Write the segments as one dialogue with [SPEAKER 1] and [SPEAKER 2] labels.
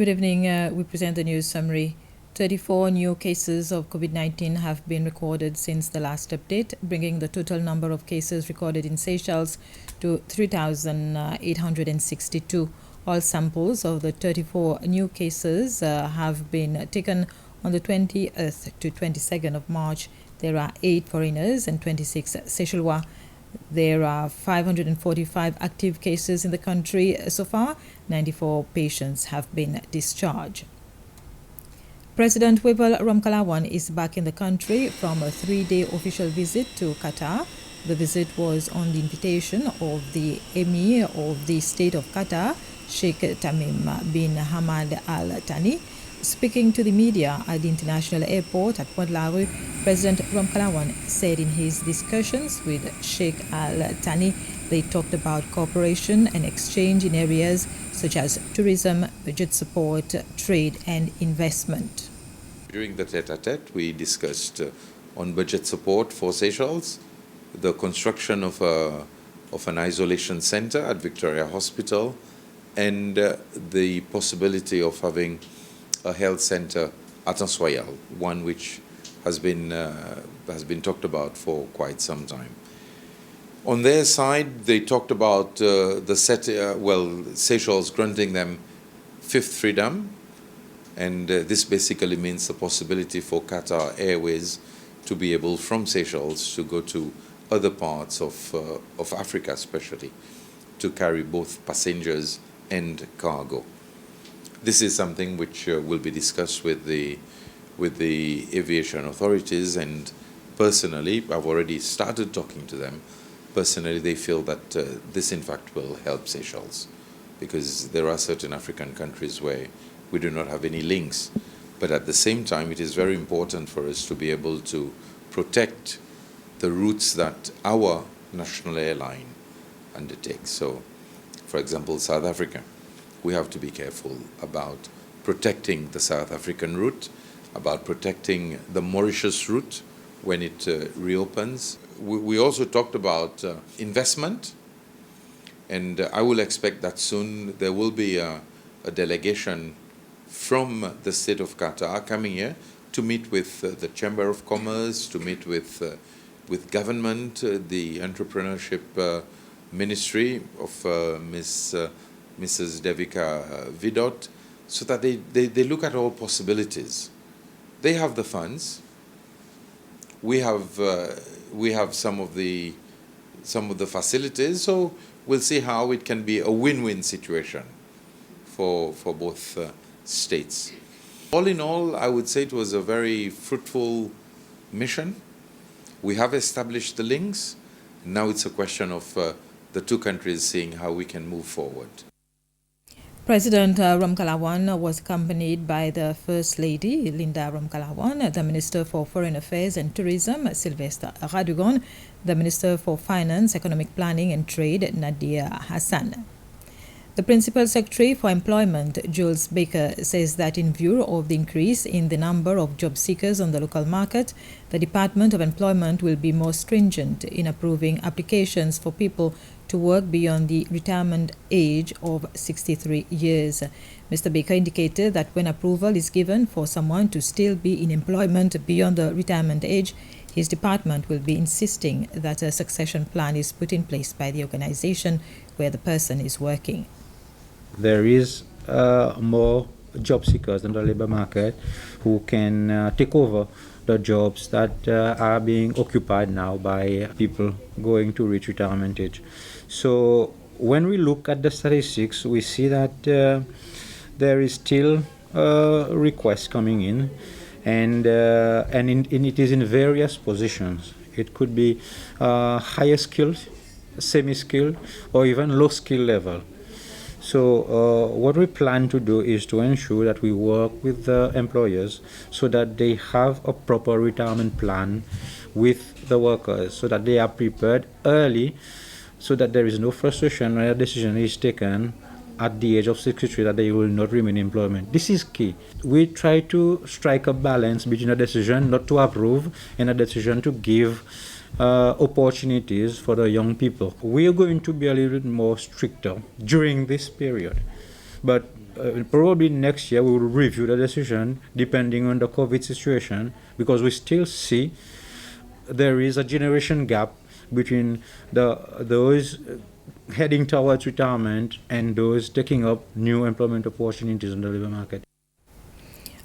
[SPEAKER 1] Good evening. We present the news summary. 34 new cases of COVID-19 have been recorded since the last update, bringing the total number of cases recorded in Seychelles to 3,862. All samples of the 34 new cases have been taken on the 20th to 22nd of March. There are 8 foreigners and 26 Seychellois. There are 545 active cases in the country so far. 94 patients have been discharged. President Wibble Ramkalawan is back in the country from a 3-day official visit to Qatar. The visit was on the invitation of the Emir of the State of Qatar, Sheikh Tamim bin Hamad Al Thani. Speaking to the media at the international airport at Port Laru, President Ramkalawan said in his discussions with Sheikh Al Thani, they talked about cooperation and exchange in areas such as tourism, budget support, trade and investment.
[SPEAKER 2] During the tete-a-tete, we discussed on budget support for Seychelles, the construction of an isolation center at Victoria Hospital, and the possibility of having a health center at Ansoyal, one which has been talked about for quite some time. On their side, they talked about Seychelles granting them fifth freedom, and this basically means the possibility for Qatar Airways to be able from Seychelles to go to other parts of Africa, especially to carry both passengers and cargo. This is something which will be discussed with the aviation authorities, and personally, I've already started talking to them. Personally, they feel that this in fact will help Seychelles, because there are certain African countries where we do not have any links. But at the same time, it is very important for us to be able to protect the routes that our national airline undertakes. So, for example, South Africa. We have to be careful about protecting the South African route, about protecting the Mauritius route when it reopens. We also talked about investment, and I will expect that soon there will be a delegation from the state of Qatar coming here to meet with the Chamber of Commerce, to meet with government, the entrepreneurship ministry of Mrs. Devika Vidot, so that they look at all possibilities. They have the funds. We have some of the facilities. So we'll see how it can be a win-win situation for both states. All in all, I would say it was a very fruitful mission. We have established the links. Now it's a question of the two countries seeing how we can move forward.
[SPEAKER 1] President Ramkalawan was accompanied by the First Lady, Linda Ramkalawan, the Minister for Foreign Affairs and Tourism, Sylvester Radugon, the Minister for Finance, Economic Planning and Trade, Nadia Hassan. The Principal Secretary for Employment, Jules Baker, says that in view of the increase in the number of job seekers on the local market, the Department of Employment will be more stringent in approving applications for people to work beyond the retirement age of 63 years. Mr. Baker indicated that when approval is given for someone to still be in employment beyond the retirement age, his department will be insisting that a succession plan is put in place by the organization where the person is working.
[SPEAKER 3] There is more job seekers in the labor market who can take over the jobs that are being occupied now by people going to reach retirement age. So when we look at the statistics, we see that there is still requests coming in, and it is in various positions. It could be higher skilled, semi-skilled, or even low skill level. So what we plan to do is to ensure that we work with the employers so that they have a proper retirement plan with the workers, so that they are prepared early, so that there is no frustration when a decision is taken at the age of 63 that they will not remain in employment. This is key. We try to strike a balance between a decision not to approve and a decision to give opportunities for the young people. We are going to be a little bit more stricter during this period But probably next year we will review the decision depending on the COVID situation, because we still see there is a generation gap between those heading towards retirement and those taking up new employment opportunities in the labor market.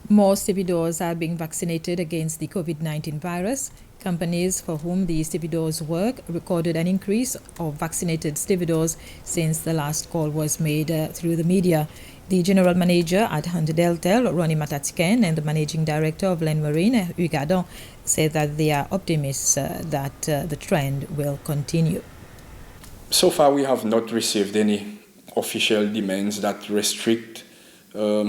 [SPEAKER 1] More stevedores are being vaccinated against the COVID-19 virus. Companies for whom the stevedores work recorded an increase of vaccinated stevedores since the last call was made through the media. The general manager at Hunter-Deltel, Ronnie Matatiken, and the managing director of Len Marine, Hugadon, said that they are optimists that the trend will continue.
[SPEAKER 4] So far, we have not received any official demands that restrict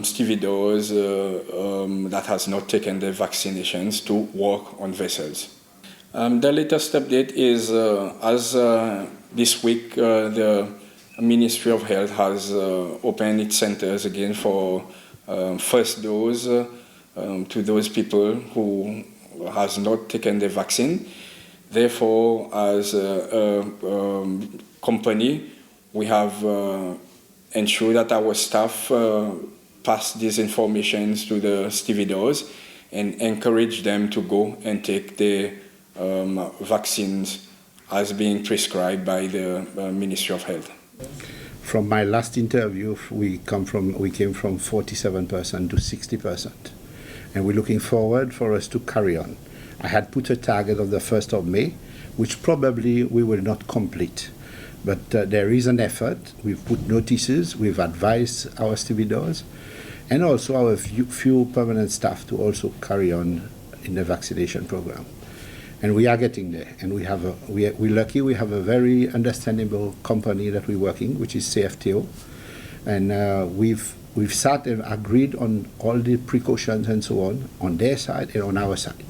[SPEAKER 4] stevedores that has not taken their vaccinations to work on vessels. The latest update is as this week the Ministry of Health has opened its centers again for first dose to those people who has not taken the vaccine. Therefore, as a company, we have ensured that our staff pass these informations to the stevedores and encourage them to go and take the vaccines as being prescribed by the Ministry of Health.
[SPEAKER 5] From my last interview, we came from 47% to 60%, and we're looking forward for us to carry on. I had put a target of the 1st of May, which probably we will not complete, but there is an effort. We've put notices, we've advised our stevedores, and also our few permanent staff to also carry on in the vaccination program. And we are getting there, and we're lucky we have a very understandable company that we're working, which is CFTO, and we've sat and agreed on all the precautions and so on their side and on our side,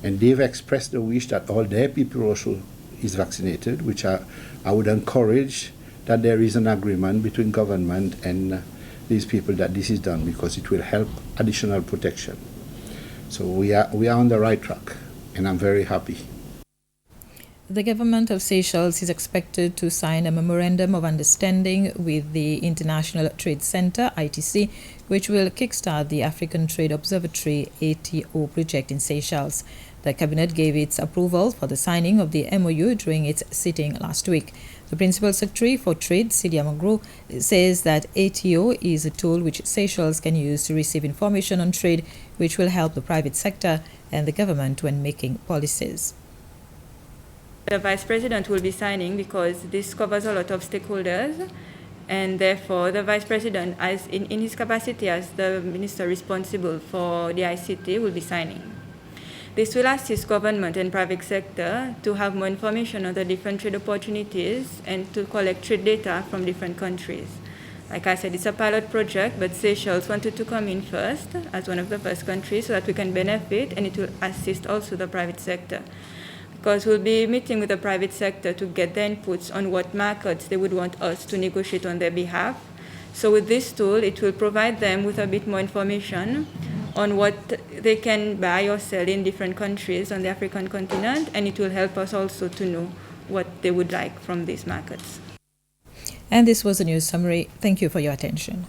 [SPEAKER 5] and they've expressed the wish that all their people also is vaccinated, which I would encourage that there is an agreement between government and these people that this is done, because it will help additional protection. So we are on the right track, and I'm very happy.
[SPEAKER 1] The government of Seychelles is expected to sign a memorandum of understanding with the International Trade Center, ITC, which will kickstart the African Trade Observatory ATO project in Seychelles. The cabinet gave its approval for the signing of the MOU during its sitting last week. The Principal Secretary for Trade, Sidia Magro, says that ATO is a tool which Seychelles can use to receive information on trade, which will help the private sector and the government when making policies.
[SPEAKER 6] The Vice President will be signing because this covers a lot of stakeholders, and therefore the Vice President, as in his capacity as the Minister responsible for the ICT, will be signing. This will assist government and private sector to have more information on the different trade opportunities and to collect trade data from different countries. Like I said, it's a pilot project, but Seychelles wanted to come in first as one of the first countries so that we can benefit, and it will assist also the private sector. Because we'll be meeting with the private sector to get their inputs on what markets they would want us to negotiate on their behalf. So with this tool, it will provide them with a bit more information on what they can buy or sell in different countries on the African continent, and it will help us also to know what they would like from these markets.
[SPEAKER 1] And this was a news summary. Thank you for your attention.